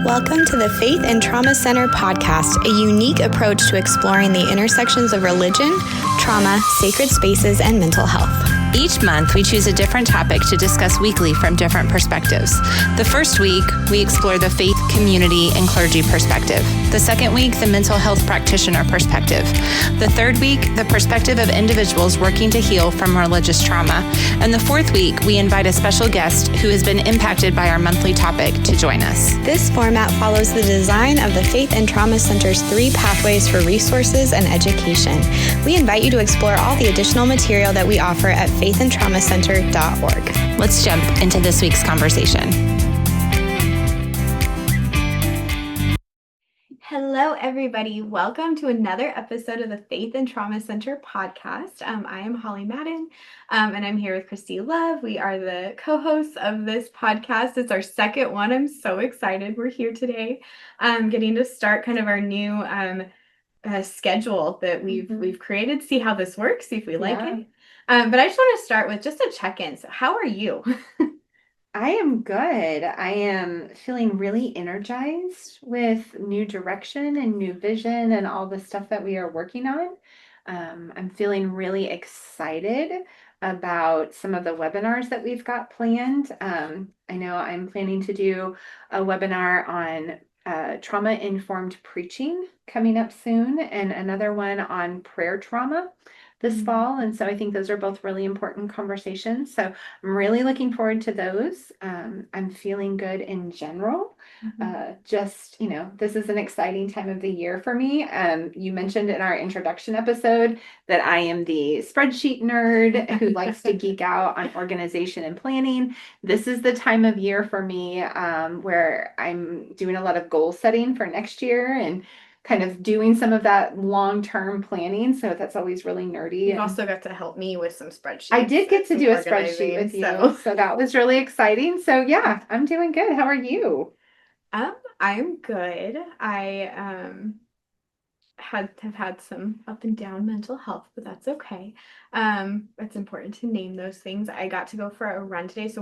Welcome to the Faith and Trauma Center podcast, a unique approach to exploring the intersections of religion, trauma, sacred spaces, and mental health. Each month, we choose a different topic to discuss weekly from different perspectives. The first week, we explore the faith, community, and clergy perspective. The second week, the mental health practitioner perspective. The third week, the perspective of individuals working to heal from religious trauma. And the fourth week, we invite a special guest who has been impacted by our monthly topic to join us. This format follows the design of the Faith and Trauma Center's 3 pathways for resources and education. We invite you to explore all the additional material that we offer at faithandtraumacenter.org. Let's jump into this week's conversation. Hello, everybody. Welcome to another episode of the Faith and Trauma Center podcast. I am Holly Madden, and I'm here with Christie Love. We are the co-hosts of this podcast. It's our second one. I'm so excited we're here today, getting to start kind of our new schedule that we've created, see how this works, see if we like it. But I just want to start with just a check-in. So how are you? I am good. I am feeling really energized with new direction and new vision and all the stuff that we are working on. I'm feeling really excited about some of the webinars that we've got planned. I know I'm planning to do a webinar on trauma-informed preaching coming up soon, and another one on prayer trauma this fall. And so I think those are both really important conversations. So I'm really looking forward to those. I'm feeling good in general. Just, this is an exciting time of the year for me. You mentioned in our introduction episode that I am the spreadsheet nerd who likes to geek out on organization and planning. This is the time of year for me where I'm doing a lot of goal setting for next year and kind of doing some of that long-term planning. So that's always really nerdy. You also got to help me with some spreadsheets. I did get to do a spreadsheet with you. So that was really exciting. So yeah, I'm doing good. How are you? I'm good. I have had some up and down mental health, but that's okay. It's important to name those things. I got to go for a run today. So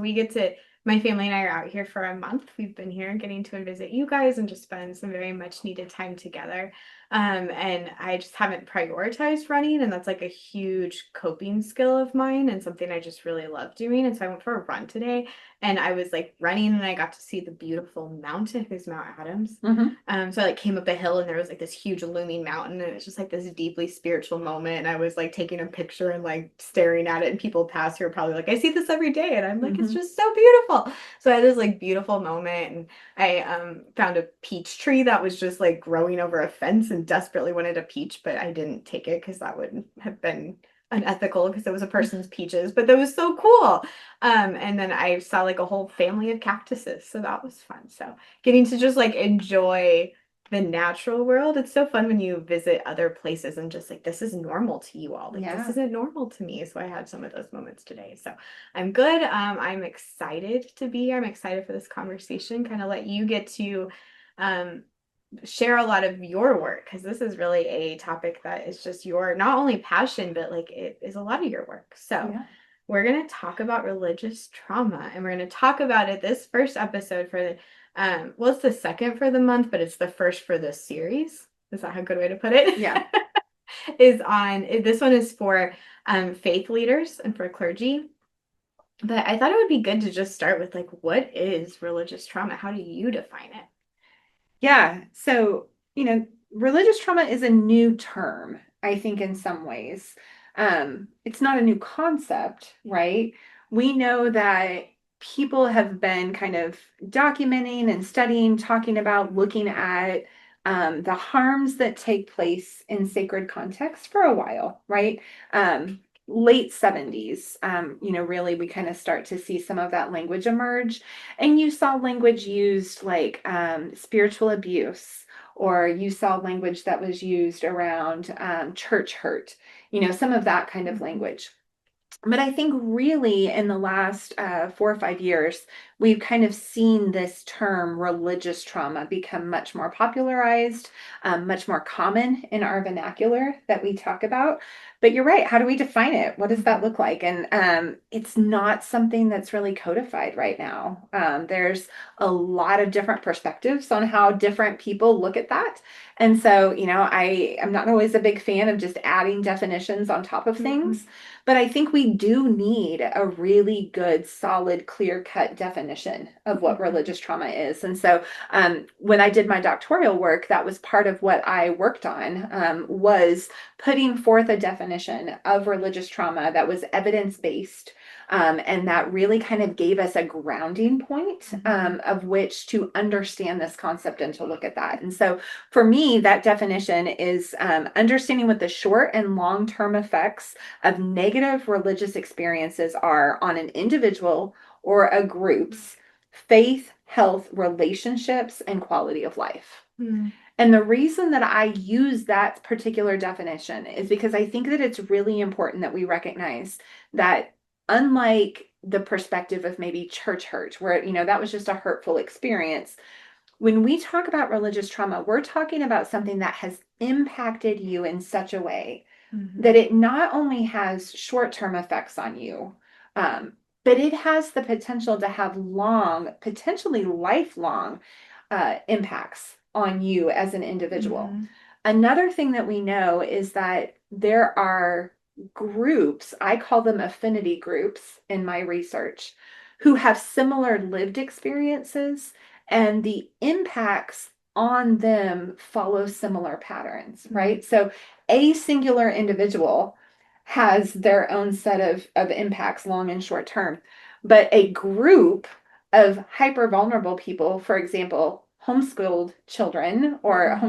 my family and I are out here for a month. We've been here getting to visit you guys and just spend some very much needed time together. And I just haven't prioritized running, and that's like a huge coping skill of mine and something I just really love doing. And so I went for a run today, and I was like running, and I got to see the beautiful mountain. It's Mount Adams. So I came up a hill, and there was like this huge looming mountain, and it's just like this deeply spiritual moment. And I was like taking a picture and like staring at it, and people pass here probably like, I see this every day, and I'm like, it's just so beautiful. So I had this like beautiful moment, and I found a peach tree that was just like growing over a fence and desperately wanted a peach, but I didn't take it because that would have been unethical because it was a person's peaches, but that was so cool. And then I saw like a whole family of cactuses, so that was fun. So getting to just like enjoy the natural world. It's so fun when you visit other places and just like, this is normal to you all. Like, this isn't normal to me. So I had some of those moments today. So I'm good. I'm excited to be here. I'm excited for this conversation, kind of let you get to share a lot of your work, because this is really a topic that is just your not only passion, but like it is a lot of your work. So we're going to talk about religious trauma, and we're going to talk about it this first episode for the it's the second for the month, but it's the first for this series. Is that a good way to put it? Yeah. This one is for faith leaders and for clergy. But I thought it would be good to just start with like, what is religious trauma? How do you define it? Yeah. So, religious trauma is a new term, I think, in some ways. It's not a new concept, right? We know that people have been kind of documenting and studying, talking about, looking at the harms that take place in sacred context for a while, right? Late 70s, really we kind of start to see some of that language emerge. And you saw language used like spiritual abuse, or you saw language that was used around church hurt, some of that kind of language. But I think really in the last 4 or 5 years, we've kind of seen this term religious trauma become much more popularized, much more common in our vernacular that we talk about. But you're right. How do we define it? What does that look like? And it's not something that's really codified right now. There's a lot of different perspectives on how different people look at that. And so, I am not always a big fan of just adding definitions on top of things. But I think we do need a really good, solid, clear-cut definition of what religious trauma is. And so when I did my doctoral work, that was part of what I worked on, was putting forth a definition of religious trauma that was evidence-based. And that really kind of gave us a grounding point of which to understand this concept and to look at that. And so for me, that definition is understanding what the short and long-term effects of negative religious experiences are on an individual or a group's faith, health, relationships, and quality of life. And the reason that I use that particular definition is because I think that it's really important that we recognize that unlike the perspective of maybe church hurt, where, that was just a hurtful experience, when we talk about religious trauma, we're talking about something that has impacted you in such a way that it not only has short-term effects on you, but it has the potential to have potentially lifelong impacts on you as an individual. Another thing that we know is that there are groups, I call them affinity groups in my research, who have similar lived experiences, and the impacts on them follow similar patterns, right? So a singular individual has their own set of impacts, long and short term, but a group of hyper vulnerable people, for example, homeschooled children or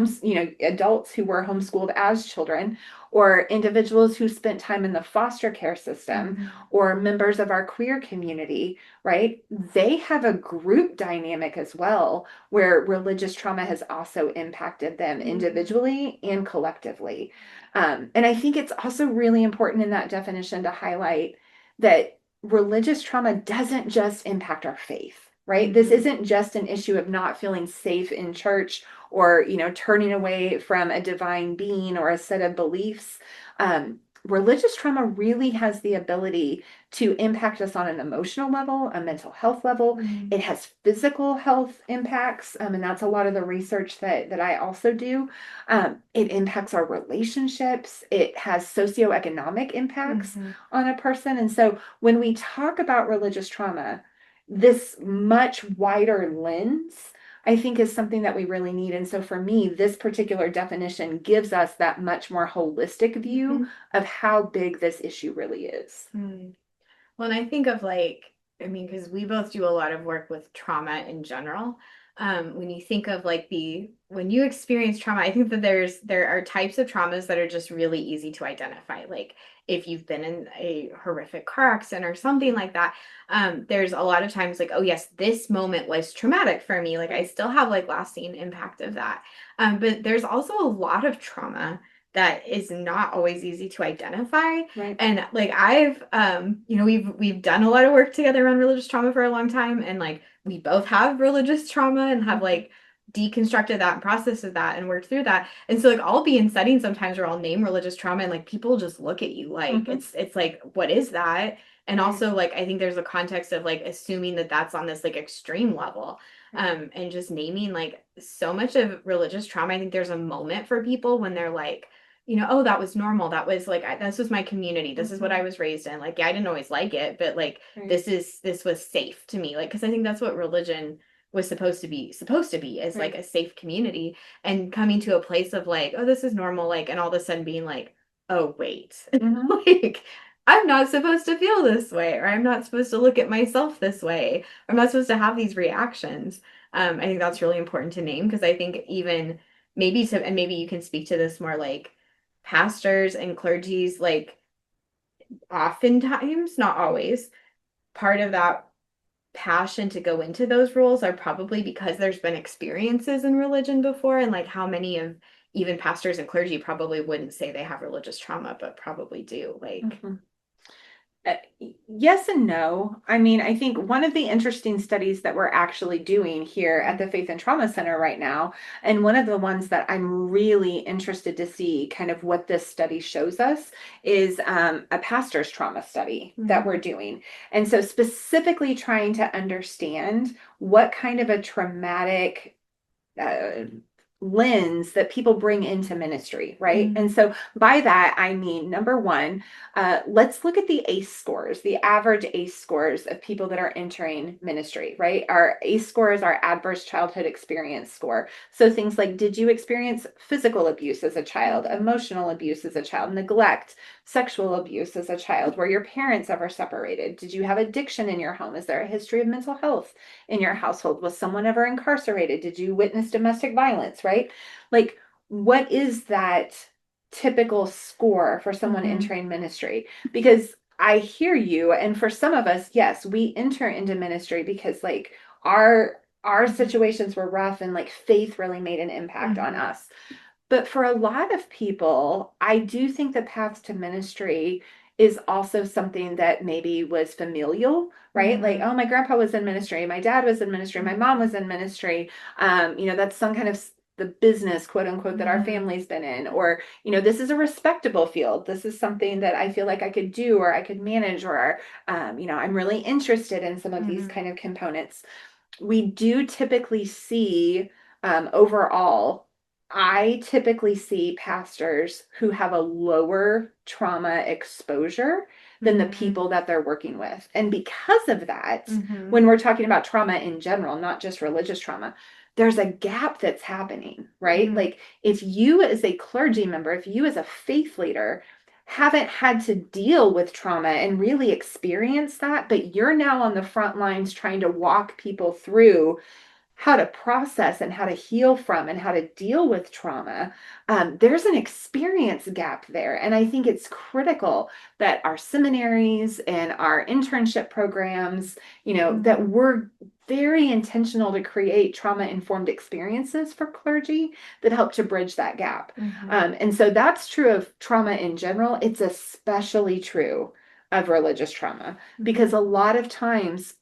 adults who were homeschooled as children, or individuals who spent time in the foster care system, or members of our queer community, right? They have a group dynamic as well, where religious trauma has also impacted them individually and collectively. And I think it's also really important in that definition to highlight that religious trauma doesn't just impact our faith, right? This isn't just an issue of not feeling safe in church or, turning away from a divine being or a set of beliefs. Religious trauma really has the ability to impact us on an emotional level, a mental health level. It has physical health impacts, and that's a lot of the research that I also do. It impacts our relationships. It has socioeconomic impacts on a person. And so when we talk about religious trauma, this much wider lens, I think, is something that we really need. And so for me, this particular definition gives us that much more holistic view of how big this issue really is. Well, and I think of because we both do a lot of work with trauma in general. When you think of when you experience trauma, I think that there are types of traumas that are just really easy to identify. Like if you've been in a horrific car accident or something like that, there's a lot of times oh yes, this moment was traumatic for me. I still have lasting impact of that. But there's also a lot of trauma that is not always easy to identify. Right. And I've we've done a lot of work together on religious trauma for a long time, and we both have religious trauma and have deconstructed that and processed that and worked through that. And so I'll be in settings sometimes where I'll name religious trauma and people just look at you it's what is that? And also I think there's a context of assuming that that's on this extreme level. And just naming so much of religious trauma. I think there's a moment for people when they're oh, that was normal. That was this was my community. This is what I was raised in. Yeah, I didn't always like it, but this was safe to me. Because I think that's what religion was supposed to be is a safe community, and coming to a place of oh, this is normal. And all of a sudden being oh, wait, I'm not supposed to feel this way, or I'm not supposed to look at myself this way. I'm not supposed to have these reactions. I think that's really important to name, because I think even maybe you can speak to this more pastors and clergies, oftentimes, not always, part of that passion to go into those roles are probably because there's been experiences in religion before, and how many of even pastors and clergy probably wouldn't say they have religious trauma, but probably do. Uh, yes and no. I mean, I think one of the interesting studies that we're actually doing here at the Faith and Trauma Center right now, and one of the ones that I'm really interested to see kind of what this study shows us is a pastor's trauma study that we're doing. And so specifically trying to understand what kind of a traumatic uh, lens that people bring into ministry, right? And so by that, I mean, number one, let's look at the ACE scores, the average ACE scores of people that are entering ministry, right? Our ACE score is our adverse childhood experience score. So things like, did you experience physical abuse as a child, emotional abuse as a child, neglect, sexual abuse as a child? Were your parents ever separated? Did you have addiction in your home? Is there a history of mental health in your household? Was someone ever incarcerated? Did you witness domestic violence, right? Like, what is that typical score for someone entering ministry? Because I hear you, and for some of us, yes, we enter into ministry because like our situations were rough and like faith really made an impact on us. But for a lot of people, I do think the path to ministry is also something that maybe was familial, right? Like, oh, my grandpa was in ministry, my dad was in ministry, my mom was in ministry. That's some kind of the business, quote unquote, that our family's been in, or, this is a respectable field. This is something that I feel like I could do, or I could manage, or, I'm really interested in some of these kind of components. We do typically see overall, I typically see pastors who have a lower trauma exposure than the people that they're working with. And because of that, when we're talking about trauma in general, not just religious trauma, there's a gap that's happening, right? Like if you as a clergy member, if you as a faith leader haven't had to deal with trauma and really experience that, but you're now on the front lines trying to walk people through how to process and how to heal from and how to deal with trauma, there's an experience gap there. And I think it's critical that our seminaries and our internship programs, that we're very intentional to create trauma-informed experiences for clergy that help to bridge that gap. And so that's true of trauma in general. It's especially true of religious trauma, because a lot of times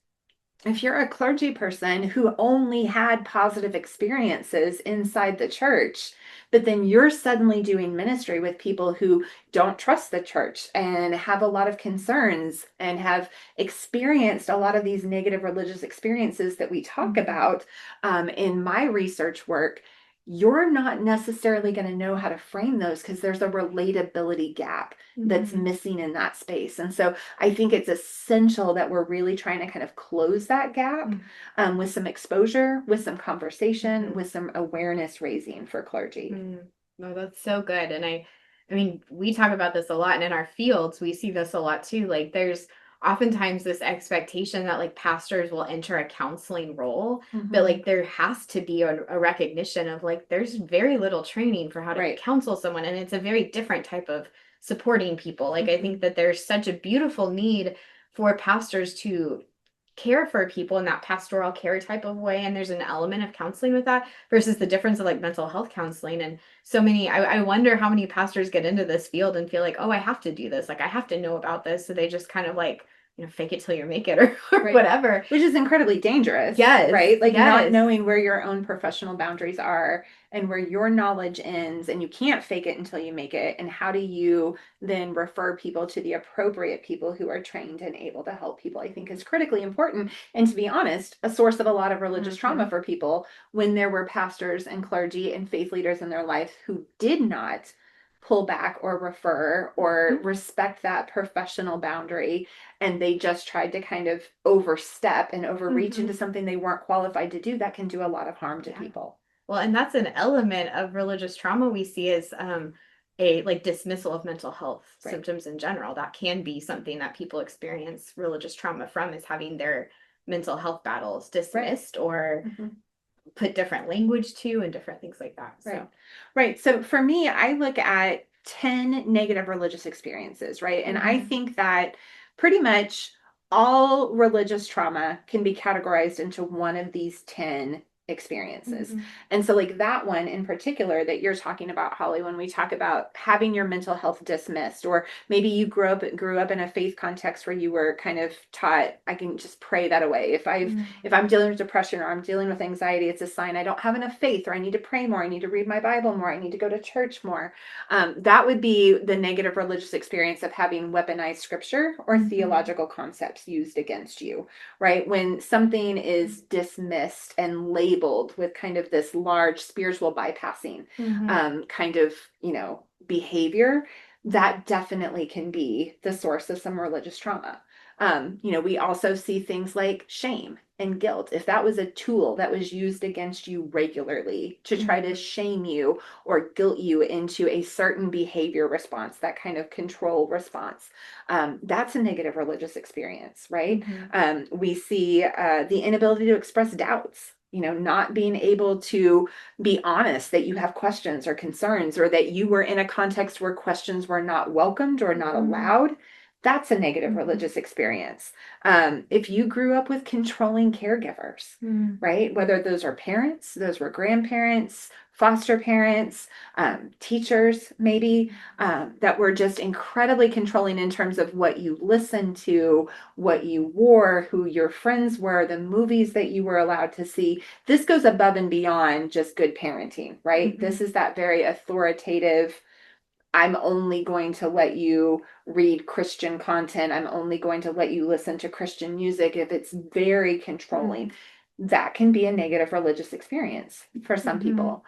if you're a clergy person who only had positive experiences inside the church, but then you're suddenly doing ministry with people who don't trust the church and have a lot of concerns and have experienced a lot of these negative religious experiences that we talk about in my research work, you're not necessarily going to know how to frame those because there's a relatability gap that's missing in that space. And so I think it's essential that we're really trying to kind of close that gap with some exposure, with some conversation, with some awareness raising for clergy. No, that's so good. And I mean, we talk about this a lot, and in our fields, we see this a lot too. Like there's oftentimes this expectation that like pastors will enter a counseling role, but like there has to be a recognition of like there's very little training for how to counsel someone, and it's a very different type of supporting people. Like I think that there's such a beautiful need for pastors to care for people in that pastoral care type of way, and there's an element of counseling with that versus the difference of like mental health counseling. And so many, I wonder how many pastors get into this field and feel like, oh, I have to do this, like I have to know about this, so they just kind of like fake it till you make it, or whatever, which is incredibly dangerous. Yes, right? Like yes. not knowing where your own professional boundaries are and where your knowledge ends, and you can't fake it until you make it. And how do you then refer people to the appropriate people who are trained and able to help people, I think is critically important. And to be honest, a source of a lot of religious trauma for people when there were pastors and clergy and faith leaders in their life who did not pull back or refer or respect that professional boundary, and they just tried to kind of overstep and overreach into something they weren't qualified to do, that can do a lot of harm to people. Well, and that's an element of religious trauma we see as a like dismissal of mental health symptoms in general. That can be something that people experience religious trauma from, is having their mental health battles dismissed or put different language to, and different things like that. So. Right. So for me, I look at 10 negative religious experiences, right? And I think that pretty much all religious trauma can be categorized into one of these 10 experiences. Mhm. And so like that one in particular that you're talking about, Holly, when we talk about having your mental health dismissed, or maybe you grew up in a faith context where you were kind of taught, I can just pray that away. If I'm dealing with depression or I'm dealing with anxiety, it's a sign I don't have enough faith, or I need to pray more, I need to read my Bible more, I need to go to church more. That would be the negative religious experience of having weaponized scripture or theological concepts used against you, right? When something is dismissed and labeled with kind of this large spiritual bypassing kind of, behavior, that definitely can be the source of some religious trauma. We also see things like shame and guilt. If that was a tool that was used against you regularly to try to shame you or guilt you into a certain behavior response, that kind of control response, that's a negative religious experience, right? We see the inability to express doubts. Not being able to be honest that you have questions or concerns, or that you were in a context where questions were not welcomed or not allowed. That's a negative religious experience. If you grew up with controlling caregivers, right? Whether those are parents, those were grandparents, foster parents, teachers, maybe, that were just incredibly controlling in terms of what you listened to, what you wore, who your friends were, the movies that you were allowed to see. This goes above and beyond just good parenting, right? This is that very authoritative, I'm only going to let you read Christian content. I'm only going to let you listen to Christian music. If it's very controlling, that can be a negative religious experience for some people.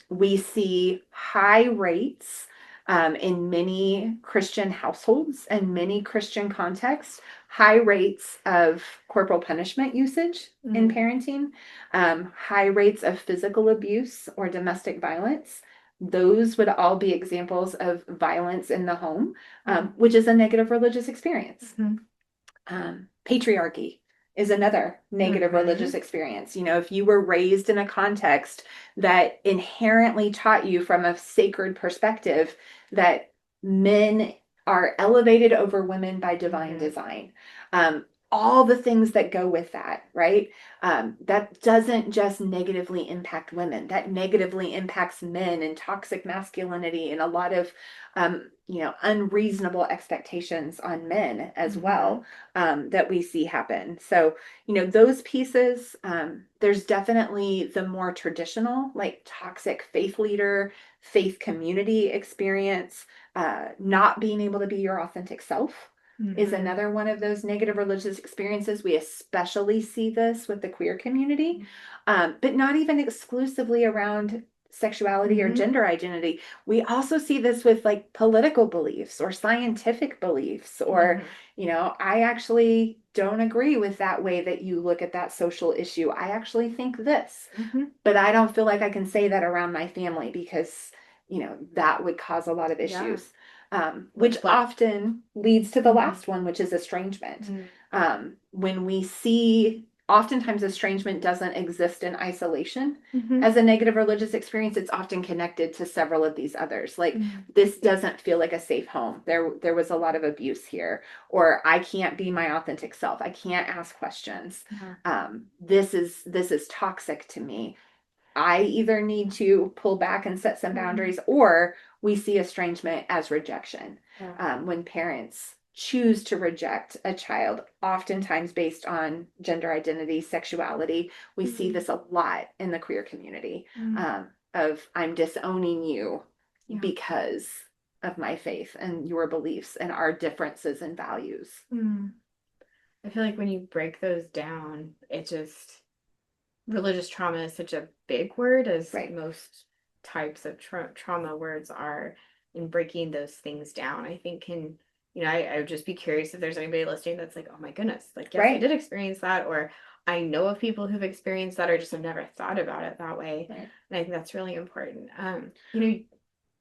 We see high rates in many Christian households and many Christian contexts, high rates of corporal punishment usage in parenting, high rates of physical abuse or domestic violence. Those would all be examples of violence in the home, which is a negative religious experience. Patriarchy is another negative religious experience. If you were raised in a context that inherently taught you from a sacred perspective that men are elevated over women by divine design, all the things that go with that, right? That doesn't just negatively impact women, that negatively impacts men and toxic masculinity and a lot of, unreasonable expectations on men as well, that we see happen. So, those pieces, there's definitely the more traditional, like toxic faith leader, faith community experience, not being able to be your authentic self. Is another one of those negative religious experiences. We especially see this with the queer community, but not even exclusively around sexuality or gender identity. We also see this with like political beliefs or scientific beliefs, or, I actually don't agree with that way that you look at that social issue. I actually think this, but I don't feel like I can say that around my family because, that would cause a lot of issues. Which often leads to the last one, which is estrangement. When we see, oftentimes estrangement doesn't exist in isolation as a negative religious experience. It's often connected to several of these others. Like this doesn't feel like a safe home. There was a lot of abuse here, or I can't be my authentic self. I can't ask questions. This is toxic to me. I either need to pull back and set some boundaries, or we see estrangement as rejection. When parents choose to reject a child, oftentimes based on gender identity, sexuality. We see this a lot in the queer community, of I'm disowning you because of my faith and your beliefs and our differences in values. I feel like when you break those down, it just, religious trauma is such a big word, as most types of trauma words are, in breaking those things down, I think can, I would just be curious if there's anybody listening that's like, oh my goodness, like, yes, I did experience that, or I know of people who've experienced that, or just have never thought about it that way. And I think that's really important.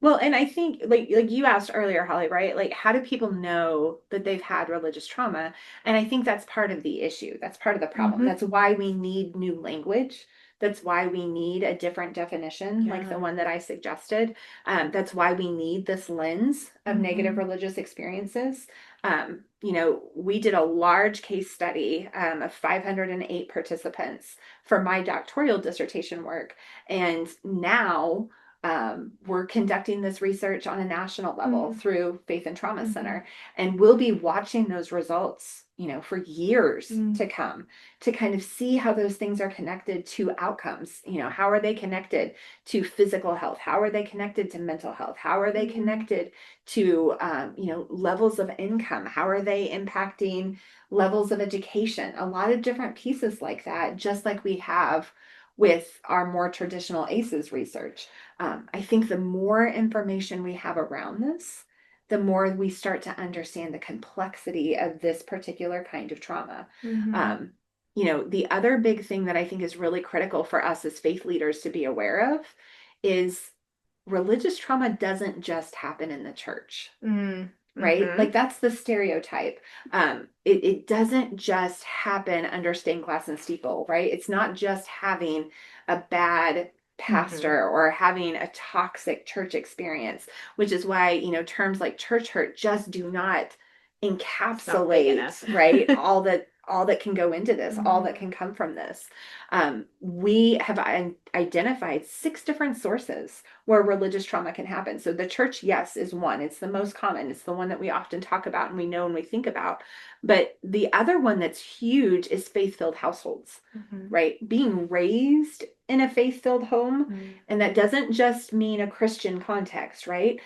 Well, and I think like you asked earlier, Holly, right? Like, how do people know that they've had religious trauma? And I think that's part of the issue. That's part of the problem. That's why we need new language. That's why we need a different definition, like the one that I suggested. That's why we need this lens of negative religious experiences. We did a large case study of 508 participants for my doctoral dissertation work. And now we're conducting this research on a national level through Faith and Trauma Center. And we'll be watching those results, for years to come, to kind of see how those things are connected to outcomes. How are they connected to physical health? How are they connected to mental health? How are they connected to, levels of income? How are they impacting levels of education? A lot of different pieces like that, just like we have with our more traditional ACEs research. I think the more information we have around this, the more we start to understand the complexity of this particular kind of trauma. The other big thing that I think is really critical for us as faith leaders to be aware of is religious trauma doesn't just happen in the church. Right? Like that's the stereotype. It doesn't just happen under stained glass and steeple, right? It's not just having a bad pastor or having a toxic church experience, which is why, terms like church hurt just do not encapsulate, right? all that can go into this, all that can come from this. We have identified 6 different sources where religious trauma can happen. So the church, yes, is one. It's the most common. It's the one that we often talk about and we know and we think about. But the other one that's huge is faith-filled households, right? Being raised in a faith-filled home. And that doesn't just mean a Christian context, right?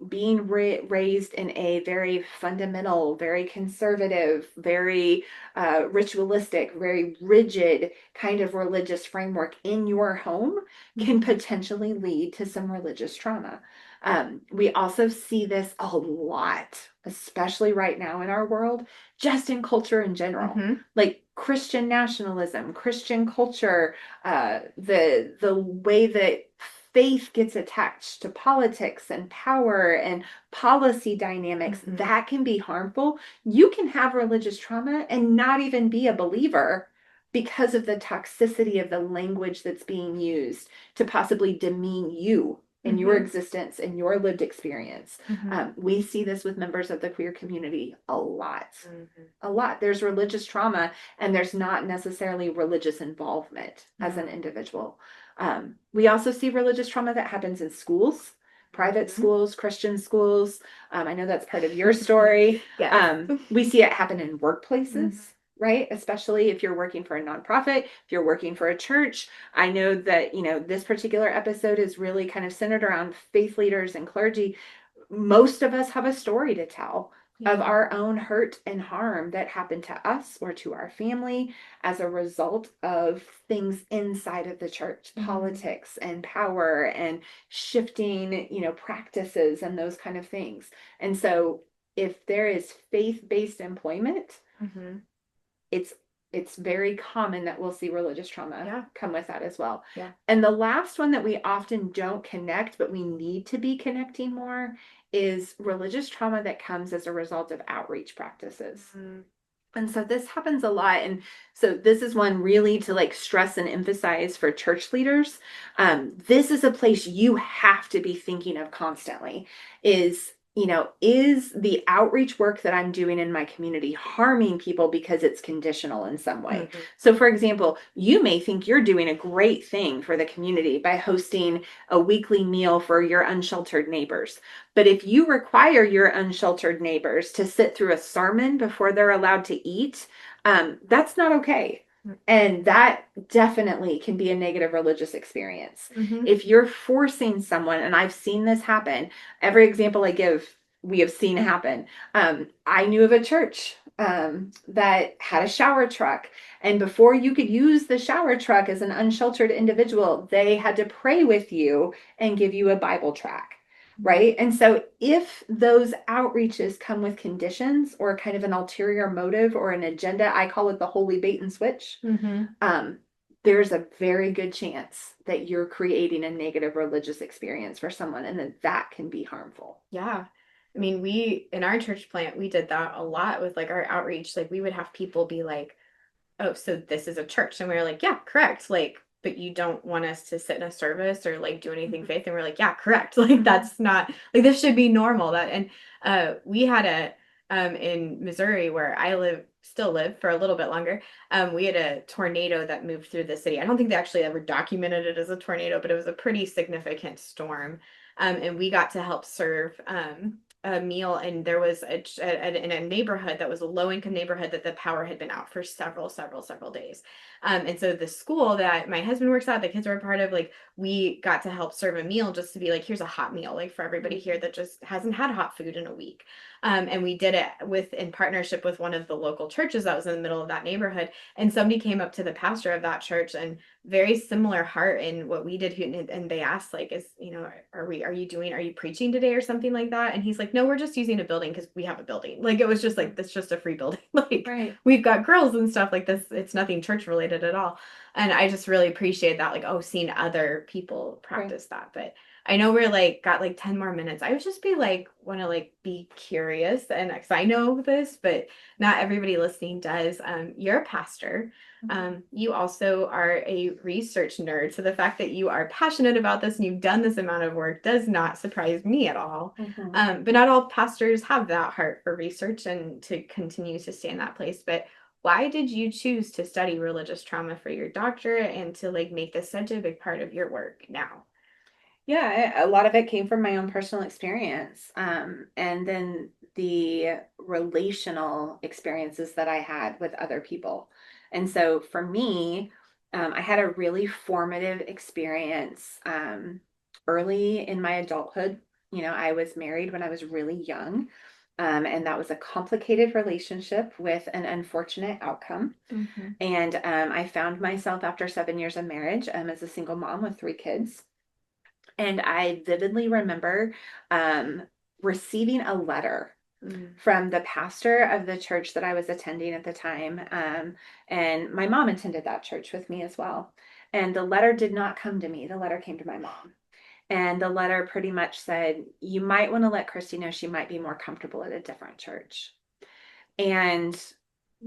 Being raised in a very fundamental, very conservative, very ritualistic, very rigid kind of religious framework in your home can potentially lead to some religious trauma. We also see this a lot, especially right now in our world, just in culture in general, like Christian nationalism, Christian culture, the way that faith gets attached to politics and power and policy dynamics, that can be harmful. You can have religious trauma and not even be a believer because of the toxicity of the language that's being used to possibly demean you and your existence and your lived experience. We see this with members of the queer community a lot. A lot. There's religious trauma and there's not necessarily religious involvement as an individual. We also see religious trauma that happens in schools, private schools, Christian schools. I know that's part of your story. We see it happen in workplaces. Right? Especially if you're working for a nonprofit, if you're working for a church. I know that, this particular episode is really kind of centered around faith leaders and clergy. Most of us have a story to tell of our own hurt and harm that happened to us or to our family as a result of things inside of the church, politics and power and shifting, practices and those kind of things. And so if there is faith-based employment, it's very common that we'll see religious trauma come with that as well. And the last one that we often don't connect, but we need to be connecting more, is religious trauma that comes as a result of outreach practices. And so this happens a lot. And so this is one really to stress and emphasize for church leaders. This is a place you have to be thinking of constantly is the outreach work that I'm doing in my community harming people because it's conditional in some way? So for example, you may think you're doing a great thing for the community by hosting a weekly meal for your unsheltered neighbors. But if you require your unsheltered neighbors to sit through a sermon before they're allowed to eat, that's not okay. And that definitely can be a negative religious experience. If you're forcing someone, and I've seen this happen, every example I give, we have seen happen. I knew of a church that had a shower truck. And before you could use the shower truck as an unsheltered individual, they had to pray with you and give you a Bible tract. Right. And so if those outreaches come with conditions or kind of an ulterior motive or an agenda, I call it the holy bait and switch. There's a very good chance that you're creating a negative religious experience for someone and that can be harmful. Yeah. I mean, in our church plant, we did that a lot with our outreach. We would have people be like, oh, so this is a church. And we were like, yeah, correct. But you don't want us to sit in a service or do anything faith. And we're like, yeah, correct. That's not this should be normal. We had in Missouri, where I still live for a little bit longer. We had a tornado that moved through the city. I don't think they actually ever documented it as a tornado, but it was a pretty significant storm. And we got to help serve a meal, and there was in a neighborhood that was a low income neighborhood that the power had been out for several days. And so the school that my husband works at, the kids were a part of, like, we got to help serve a meal just to be like, here's a hot meal, like for everybody here that just hasn't had hot food in a week. And we did it in partnership with one of the local churches that was in the middle of that neighborhood. And somebody came up to the pastor of that church, and very similar heart in what we did. And they asked, like, are you preaching today or something like that? And he's like, no, we're just using a building because we have a building. Like, it was just like, that's just a free building. Like, Right. we've got grills and stuff like this. It's nothing church related at all. And I just really appreciate that, like, oh, seeing other people practice that. But I know we're like got like 10 more minutes. I would just be like, want to like be curious, and because I know this, but not everybody listening does. You're a pastor. You also are a research nerd. So the fact that you are passionate about this and you've done this amount of work does not surprise me at all. But not all pastors have that heart for research and to continue to stay in that place. But why did you choose to study religious trauma for your doctorate and to like make this such a big part of your work now? Yeah, a lot of it came from my own personal experience. And then the relational experiences that I had with other people. And so for me, I had a really formative experience early in my adulthood. I was married when I was really young. And that was a complicated relationship with an unfortunate outcome. Mm-hmm. And I found myself after 7 years of marriage as a single mom with 3 kids. And I vividly remember receiving a letter from the pastor of the church that I was attending at the time. And my mom attended that church with me as well. And the letter did not come to me, the letter came to my mom. And the letter pretty much said, you might want to let Christie know she might be more comfortable at a different church. And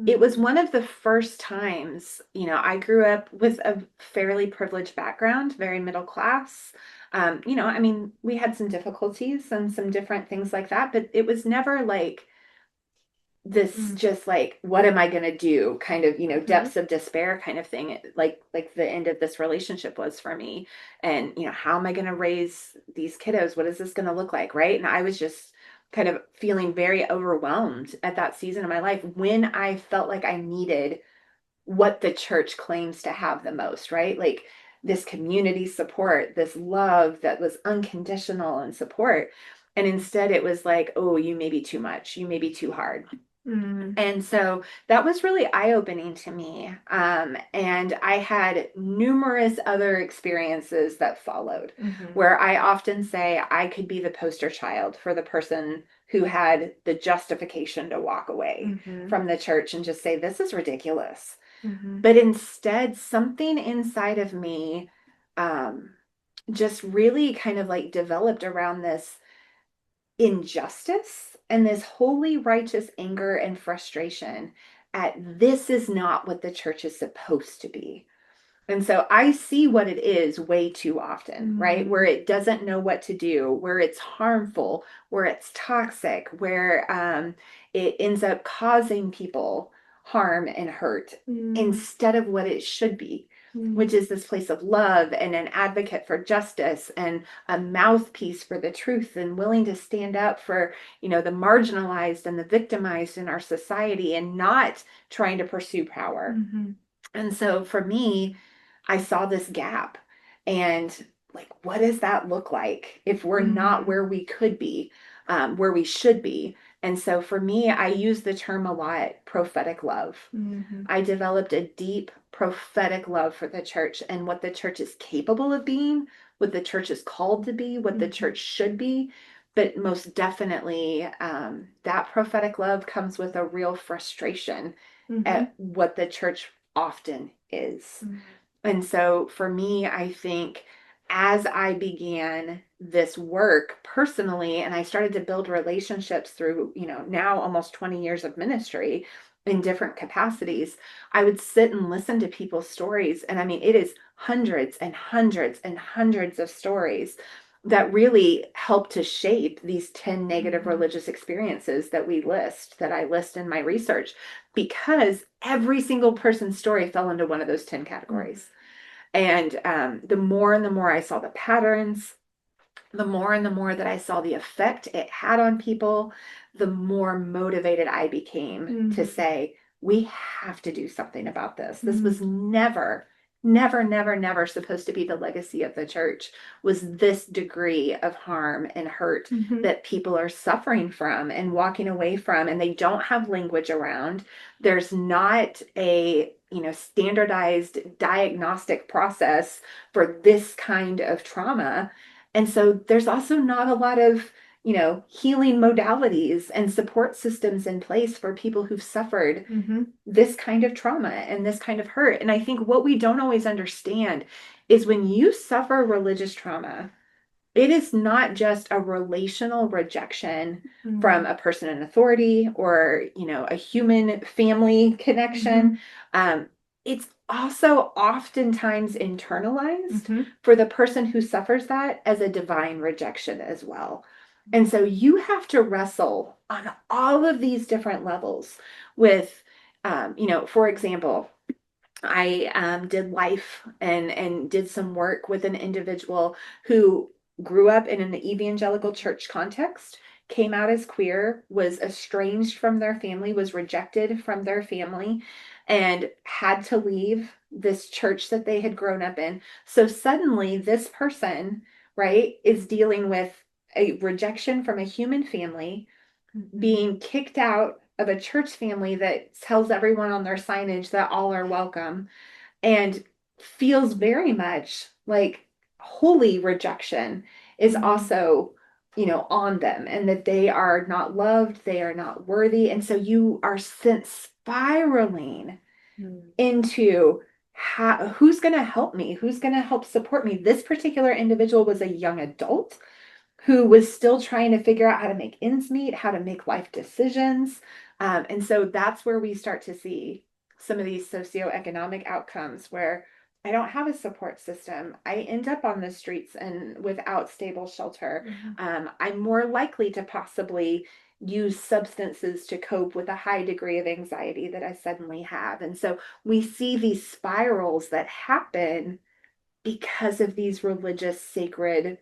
it was one of the first times, I grew up with a fairly privileged background, very middle class. I mean, we had some difficulties and some different things like that, but it was never like this just like, what am I going to do kind of, depths of despair kind of thing, like the end of this relationship was for me. And, how am I going to raise these kiddos? What is this going to look like? Right. And I was just kind of feeling very overwhelmed at that season of my life when I felt like I needed what the church claims to have the most, right? Like this community support, this love that was unconditional and support. And instead it was like, oh, you may be too much, you may be too hard. And so that was really eye-opening to me. And I had numerous other experiences that followed where I often say I could be the poster child for the person who had the justification to walk away from the church and just say, this is ridiculous. But instead, something inside of me just really kind of like developed around this injustice and this holy righteous anger and frustration at this is not what the church is supposed to be. And so I see what it is way too often, right? Where it doesn't know what to do, where it's harmful, where it's toxic, where it ends up causing people harm and hurt instead of what it should be, which is this place of love and an advocate for justice and a mouthpiece for the truth and willing to stand up for, the marginalized and the victimized in our society and not trying to pursue power. And so for me, I saw this gap and like, what does that look like if we're not where we could be, where we should be? And so for me, I use the term a lot, prophetic love. I developed a deep prophetic love for the church and what the church is capable of being, what the church is called to be, what the church should be. But most definitely, that prophetic love comes with a real frustration at what the church often is. And so for me, I think as I began this work personally, and I started to build relationships through, now almost 20 years of ministry in different capacities, I would sit and listen to people's stories. And I mean, it is hundreds and hundreds and hundreds of stories that really help to shape these 10 negative Mhm. religious experiences that I list in my research, because every single person's story fell into one of those 10 Mhm. categories. And the more and the more I saw the patterns, the more and the more that I saw the effect it had on people, the more motivated I became to Mhm. say, we have to do something about this. This was Mhm. never supposed to be the legacy of the church, was this degree of harm and hurt Mhm. that people are suffering from and walking away from, and they don't have language around. There's not a standardized diagnostic process for this kind of trauma. And so there's also not a lot of, healing modalities and support systems in place for people who've suffered Mhm. this kind of trauma and this kind of hurt. And I think what we don't always understand is when you suffer religious trauma, it is not just a relational rejection from Mhm. a person in authority or, a human family connection. Mhm. Um, it's also oftentimes internalized Mhm. for the person who suffers that as a divine rejection as well. And so you have to wrestle on all of these different levels with, for example, I did life and did some work with an individual who grew up in an evangelical church context, came out as queer, was estranged from their family, was rejected from their family, and had to leave this church that they had grown up in. So suddenly, this person, right, is dealing with a rejection from a human family, Mhm. being kicked out of a church family that tells everyone on their signage that all are welcome, and feels very much like holy rejection is Mhm. also, on them, and that they are not loved, they are not worthy. And so you are sent spiraling Mhm. into who's going to help me? Who's going to help support me? This particular individual was a young adult who was still trying to figure out how to make ends meet, how to make life decisions. And so that's where we start to see some of these socioeconomic outcomes where I don't have a support system. I end up on the streets and without stable shelter. Mhm. I'm more likely to possibly use substances to cope with a high degree of anxiety that I suddenly have. And so we see these spirals that happen because of these religious sacred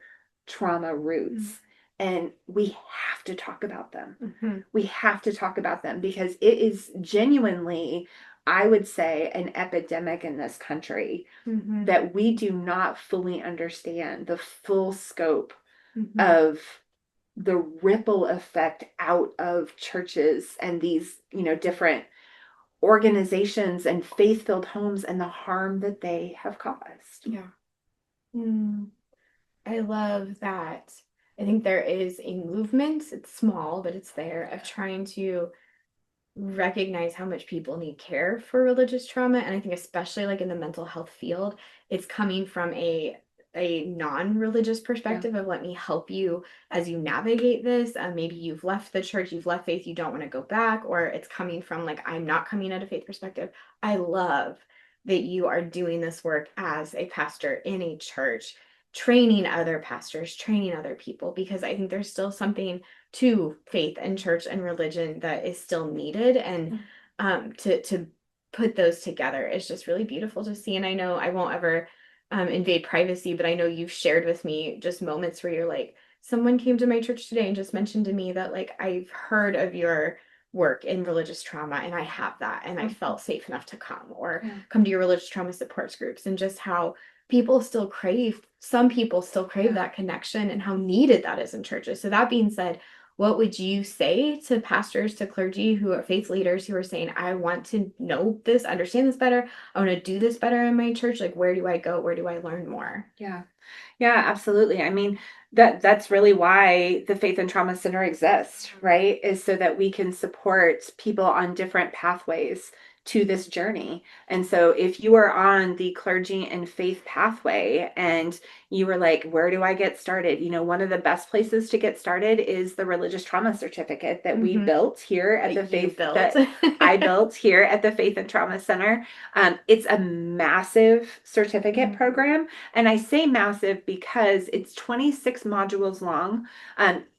trauma roots. And we have to talk about them. Mhm. We have to talk about them because it is genuinely, I would say, an epidemic in this country Mhm. that we do not fully understand the full scope Mhm. of the ripple effect out of churches and these, different organizations and faith-filled homes, and the harm that they have caused. Yeah. Mm. I love that. I think there is a movement, it's small, but it's there, of trying to recognize how much people need care for religious trauma. And I think especially like in the mental health field, it's coming from a non-religious Yeah. perspective of let me help you as you navigate this. Maybe you've left the church, you've left faith, you don't want to go back, or it's coming from like I'm not coming at a faith perspective. I love that you are doing this work as a pastor in a church, training other pastors, training other people, because I think there's still something to faith and church and religion that is still needed. And to put those together is just really beautiful to see. And I know I won't ever invade privacy, but I know you've shared with me just moments where you're like, someone came to my church today and just mentioned to me that like I've heard of your work in religious trauma and I have that and I Mhm. felt safe enough to come, or Yeah. come to your religious trauma supports groups, and just how some people still crave Yeah. that connection and how needed that is in churches. So that being said, what would you say to pastors, to clergy who are faith leaders who are saying, I want to know this, understand this better, I want to do this better in my church? Like, where do I go? Where do I learn more? Yeah. Yeah, absolutely. I mean, that's really why the Faith and Trauma Center exists, right? Is so that we can support people on different pathways to this journey. And so if you are on the clergy and faith pathway and you were like, where do I get started? You know, one of the best places to get started is the religious trauma certificate that we built here at the faith that I built here at the Faith and Trauma Center. It's a massive certificate program. And I say massive because it's 26 modules long.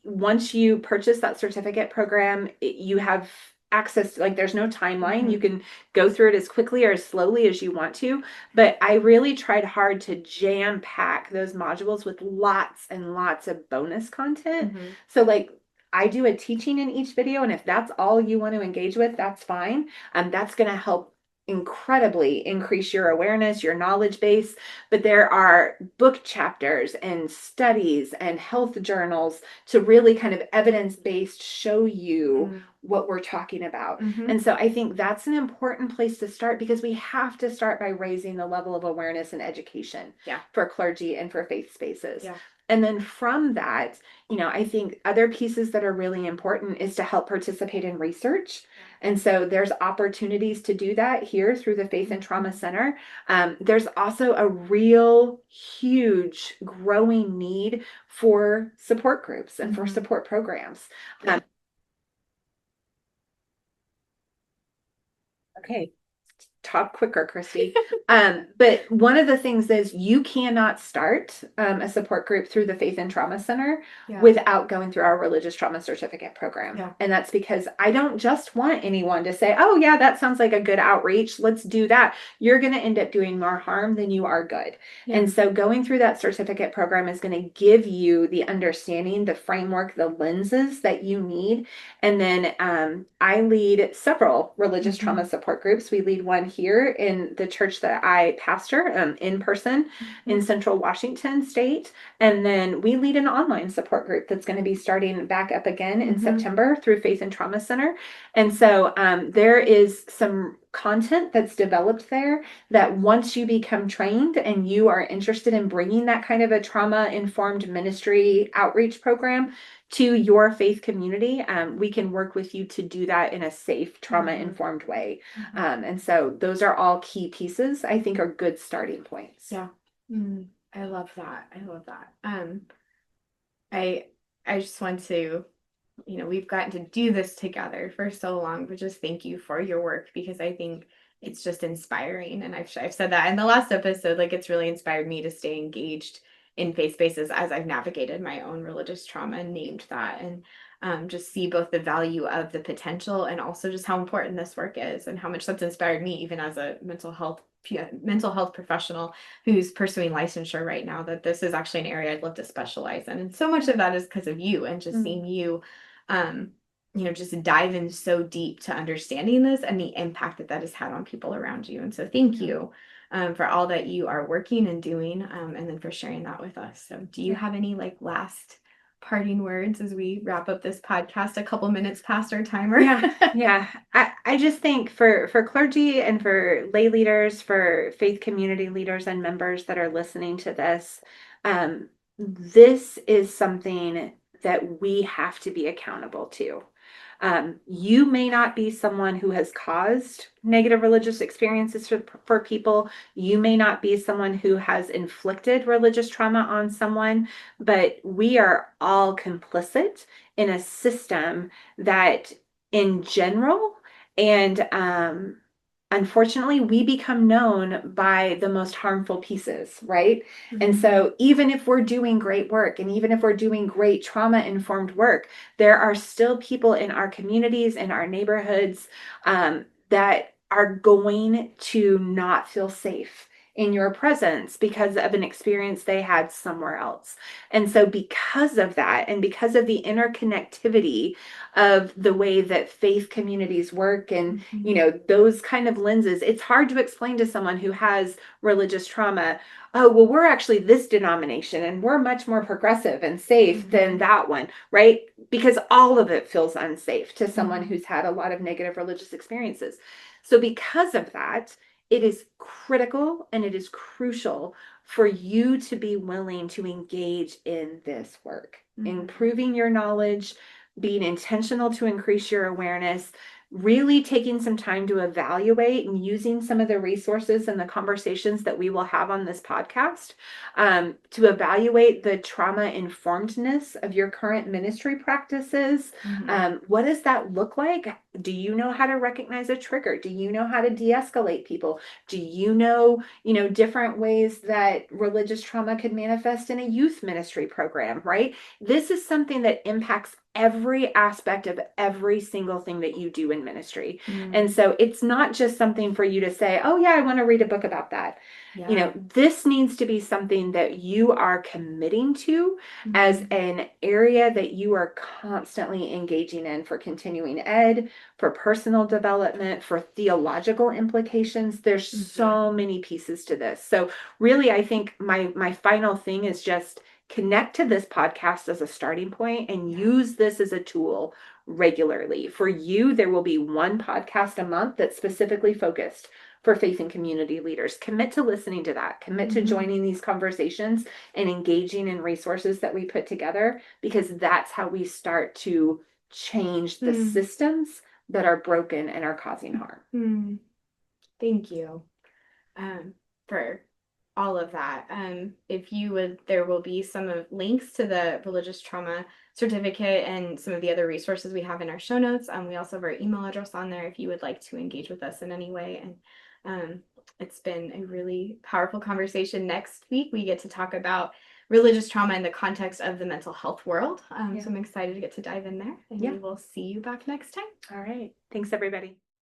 Once you purchase that certificate program, you have access to, like, there's no timeline. You can go through it as quickly or as slowly as you want to, but I really tried hard to jam pack those modules with lots and lots of bonus content. So like, I do a teaching in each video, and if that's all you want to engage with, that's fine. That's going to help incredibly increase your awareness, your knowledge base. But there are book chapters and studies and health journals to really kind of evidence-based show you what we're talking about. And so I think that's an important place to start, because we have to start by raising the level of awareness and education for clergy and for faith spaces. And then from that, you know, I think other pieces that are really important is to help participate in research. And so there's opportunities to do that here through the Faith and Trauma Center. There's also a real huge growing need for support groups and for support programs. Okay. Talk quicker, Christie. But one of the things is you cannot start a support group through the Faith and Trauma Center without going through our religious trauma certificate program. And that's because I don't just want anyone to say, oh yeah, that sounds like a good outreach, let's do that. You're going to end up doing more harm than you are good. And so going through that certificate program is going to give you the understanding, the framework, the lenses that you need. And then I lead several religious trauma support groups. We lead one here in the church that I pastor in person in Central Washington State. And then we lead an online support group that's going to be starting back up again in September through Faith and Trauma Center. And so there is some content that's developed there that once you become trained and you are interested in bringing that kind of a trauma-informed ministry outreach program to your faith community, we can work with you to do that in a safe, trauma-informed way. And so those are all key pieces I think are good starting points. I love that. I love that. I just want to, you know, we've gotten to do this together for so long, but just thank you for your work, because I think it's just inspiring. And I've said that in the last episode, like, it's really inspired me to stay engaged in faith spaces as I've navigated my own religious trauma and named that, and just see both the value of the potential and also just how important this work is, and how much that's inspired me even as a mental health professional who's pursuing licensure right now, that this is actually an area I'd love to specialize in. And so much of that is because of you, and just seeing you you know, just dive in so deep to understanding this and the impact that that has had on people around you. And so thank you for all that you are working and doing, and then for sharing that with us. So do you have any like last parting words as we wrap up this podcast a couple minutes past our timer? I just think for clergy and for lay leaders, for faith community leaders and members that are listening to this, this is something that we have to be accountable to. You may not be someone who has caused negative religious experiences for people. You may not be someone who has inflicted religious trauma on someone, but we are all complicit in a system that, in general, and unfortunately, we become known by the most harmful pieces, right? And so even if we're doing great work, and even if we're doing great trauma-informed work, there are still people in our communities, in our neighborhoods, that are going to not feel safe in your presence because of an experience they had somewhere else. And so because of that, and because of the interconnectivity of the way that faith communities work, and you know, those kind of lenses, it's hard to explain to someone who has religious trauma, oh, well, we're actually this denomination and we're much more progressive and safe than that one, right? Because all of it feels unsafe to someone who's had a lot of negative religious experiences. So because of that, it is critical and it is crucial for you to be willing to engage in this work, improving your knowledge, being intentional to increase your awareness, really taking some time to evaluate and using some of the resources and the conversations that we will have on this podcast to evaluate the trauma informedness of your current ministry practices. What does that look like? Do you know how to recognize a trigger? Do you know how to de-escalate people? Do you know, different ways that religious trauma could manifest in a youth ministry program, right? This is something that impacts every aspect of every single thing that you do in ministry. And so it's not just something for you to say, oh yeah, I want to read a book about that. This needs to be something that you are committing to as an area that you are constantly engaging in for continuing ed, for personal development, for theological implications. There's so many pieces to this. So really, I think my final thing is just connect to this podcast as a starting point and use this as a tool regularly. For you, there will be one podcast a month that's specifically focused for faith and community leaders. Commit to listening to that. Commit to joining these conversations and engaging in resources that we put together, because that's how we start to change the systems that are broken and are causing harm. Thank you for all of that. If you would, there will be some of links to the religious trauma certificate and some of the other resources we have in our show notes. We also have our email address on there if you would like to engage with us in any way. And it's been a really powerful conversation. Next week, we get to talk about religious trauma in the context of the mental health world. So I'm excited to get to dive in there, and we will see you back next time. All right. Thanks, everybody.